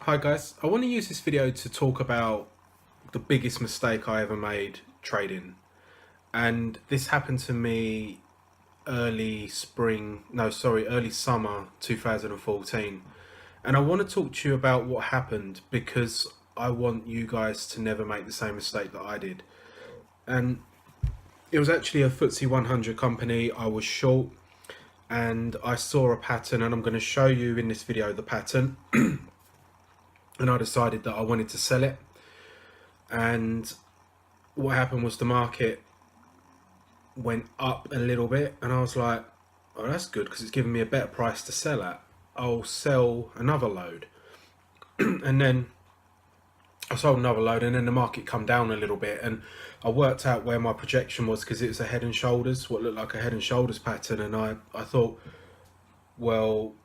Hi guys, I want to use this video to talk about the biggest mistake I ever made trading. And this happened to me early summer 2014. And I want to talk to you about what happened because I want you guys to never make the same mistake that I did. And it was actually a FTSE 100 company. I was short and I saw a pattern, and I'm going to show you in this video the pattern. And I decided that I wanted to sell it. And what happened was the market went up a little bit, and I was like, oh, that's good because it's giving me a better price to sell at. I'll sell another load. And then I sold another load, and then the market come down a little bit, and I worked out where my projection was because it was a head and shoulders, what looked like a head and shoulders pattern. And I thought, well,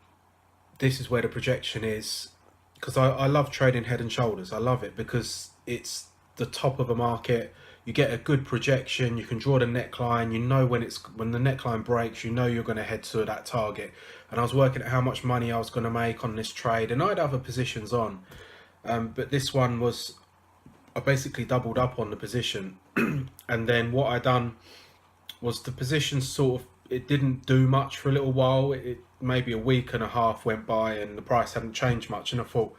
this is where the projection is, because I love trading head and shoulders. I love it because it's the top of a market. You get a good projection, you can draw the neckline, you know when the neckline breaks, you know you're going to head to that target. And I was working at how much money I was going to make on this trade, and I had other positions on, but this one was, I basically doubled up on the position. And then what I done was the position it didn't do much for a little while. It maybe a week and a half went by and the price hadn't changed much, and I thought,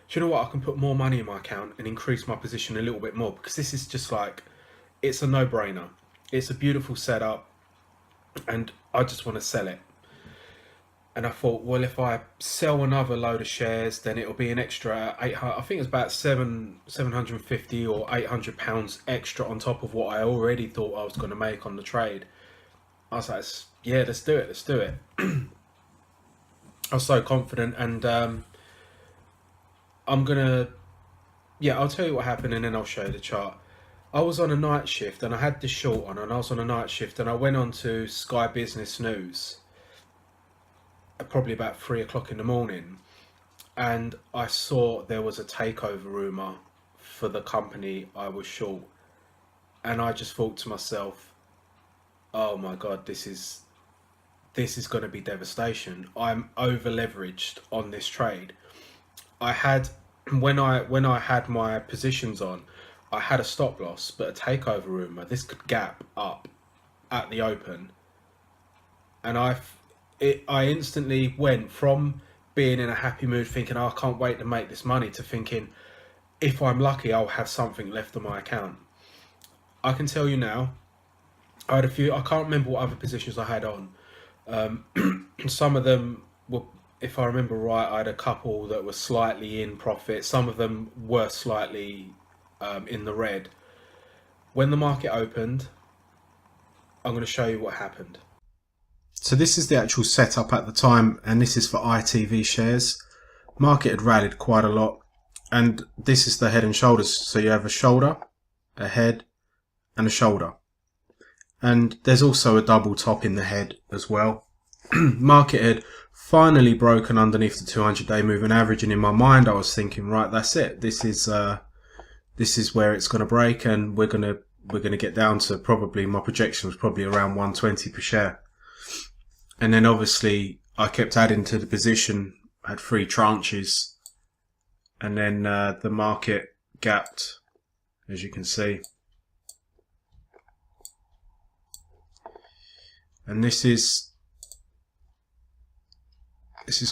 do you know what, I can put more money in my account and increase my position a little bit more, because this is just like, it's a no-brainer. It's a beautiful setup and I just want to sell it. And I thought, well, if I sell another load of shares, then it'll be an extra 800, I think it's about 750 or 800 pounds extra on top of what I already thought I was going to make on the trade. I was like, yeah, let's do it. I was so confident, and I'll tell you what happened and then I'll show you the chart. I was on a night shift and I had this short on, and I was on a night shift, and I went on to Sky Business News at probably about 3 o'clock in the morning, and I saw there was a takeover rumour for the company I was short. And I just thought to myself, oh my God, this is going to be devastation. I'm over leveraged on this trade. I had, when I had my positions on, I had a stop loss, but a takeover rumor, this could gap up at the open. And I instantly went from being in a happy mood thinking, oh, I can't wait to make this money, to thinking, if I'm lucky, I'll have something left on my account. I can tell you now, I had a few, I can't remember what other positions I had on. Some of them were, if I remember right, I had a couple that were slightly in profit. Some of them were slightly in the red. When the market opened, I'm going to show you what happened. So this is the actual setup at the time, and this is for ITV shares. Market had rallied quite a lot, and this is the head and shoulders. So you have a shoulder, a head, and a shoulder. And there's also a double top in the head as well. Market had finally broken underneath the 200-day moving average, and in my mind I was thinking, right, that's it. This is where it's going to break, and we're going to get down to, probably, my projection was probably around 120 per share. And then obviously I kept adding to the position, had 3 tranches, and then the market gapped, as you can see. And this is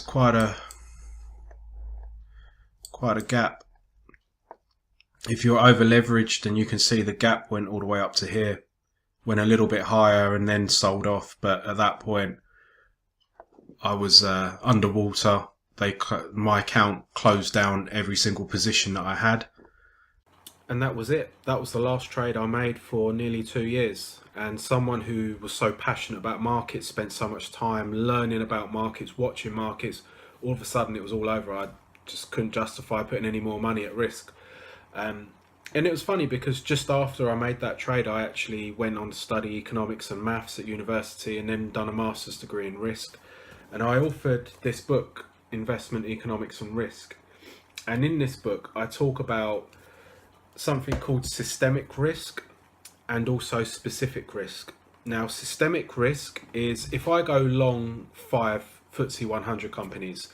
quite a gap. If you're over leveraged, then you can see the gap went all the way up to here, went a little bit higher and then sold off. But at that point, I was underwater. My account closed down every single position that I had. And that was it. That was the last trade I made for nearly 2 years. And someone who was so passionate about markets, spent so much time learning about markets, watching markets, all of a sudden it was all over. I just couldn't justify putting any more money at risk. And it was funny because just after I made that trade, I actually went on to study economics and maths at university, and then done a master's degree in risk. And I authored this book, Investment Economics and Risk. And in this book, I talk about something called systemic risk and also specific risk. Now, systemic risk is, if I go long 5 FTSE 100 companies,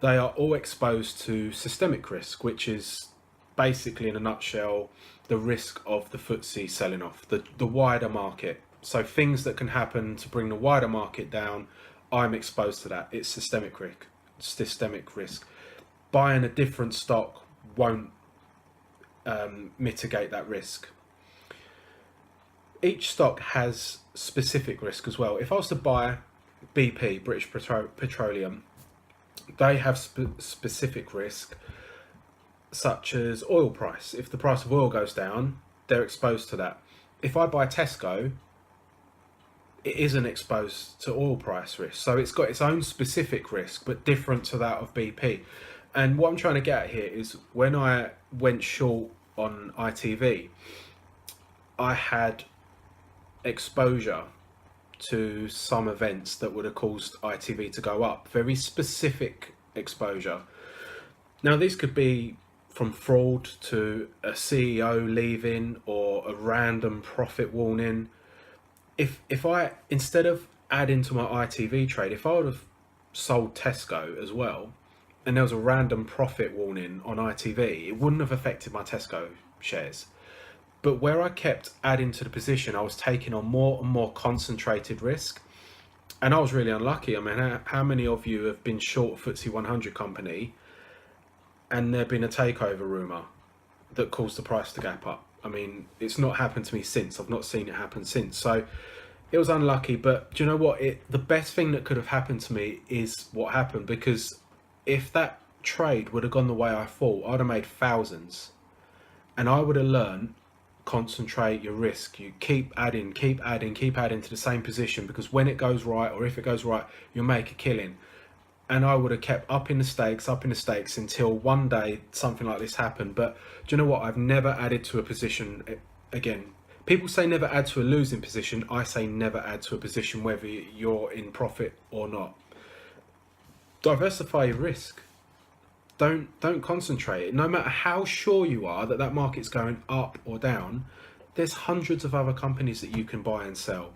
they are all exposed to systemic risk, which is basically, in a nutshell, the risk of the FTSE selling off, the wider market. So things that can happen to bring the wider market down, I'm exposed to that. It's systemic risk. Systemic risk. Buying a different stock won't mitigate that risk. Each stock has specific risk as well. If I was to buy BP, British Petroleum, they have specific risk, such as oil price. If the price of oil goes down, they're exposed to that. If I buy Tesco, it isn't exposed to oil price risk. So it's got its own specific risk, but different to that of BP. And what I'm trying to get at here is, when I went short on ITV, I had exposure to some events that would have caused ITV to go up. Very specific exposure. Now, these could be from fraud to a CEO leaving or a random profit warning. If I, instead of adding to my ITV trade, if I would have sold Tesco as well, and there was a random profit warning on ITV, it wouldn't have affected my Tesco shares. But where I kept adding to the position, I was taking on more and more concentrated risk. And I was really unlucky. I mean, how many of you have been short FTSE 100 company and there been a takeover rumour that caused the price to gap up? I mean, it's not happened to me since. I've not seen it happen since. So it was unlucky. But do you know what? The best thing that could have happened to me is what happened. Because if that trade would have gone the way I thought, I'd have made thousands. And I would have learned, concentrate your risk. You keep adding to the same position, because when it goes right, or if it goes right, you'll make a killing. And I would have kept upping the stakes until one day something like this happened. But do you know what? I've never added to a position again. People say never add to a losing position. I say never add to a position, whether you're in profit or not. Diversify your risk. Don't concentrate. No matter how sure you are that that market's going up or down, there's hundreds of other companies that you can buy and sell.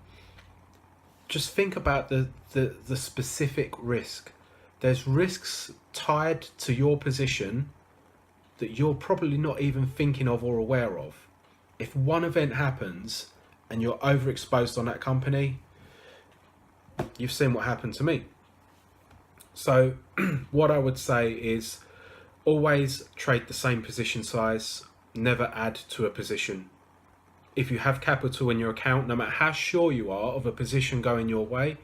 Just think about the specific risk. There's risks tied to your position that you're probably not even thinking of or aware of. If one event happens and you're overexposed on that company, you've seen what happened to me. So what I would say is, always trade the same position size, never add to a position. If you have capital in your account, no matter how sure you are of a position going your way,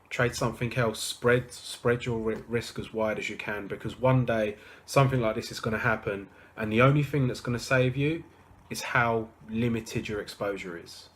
trade something else. Spread your risk as wide as you can, because one day something like this is going to happen, and the only thing that's going to save you is how limited your exposure is.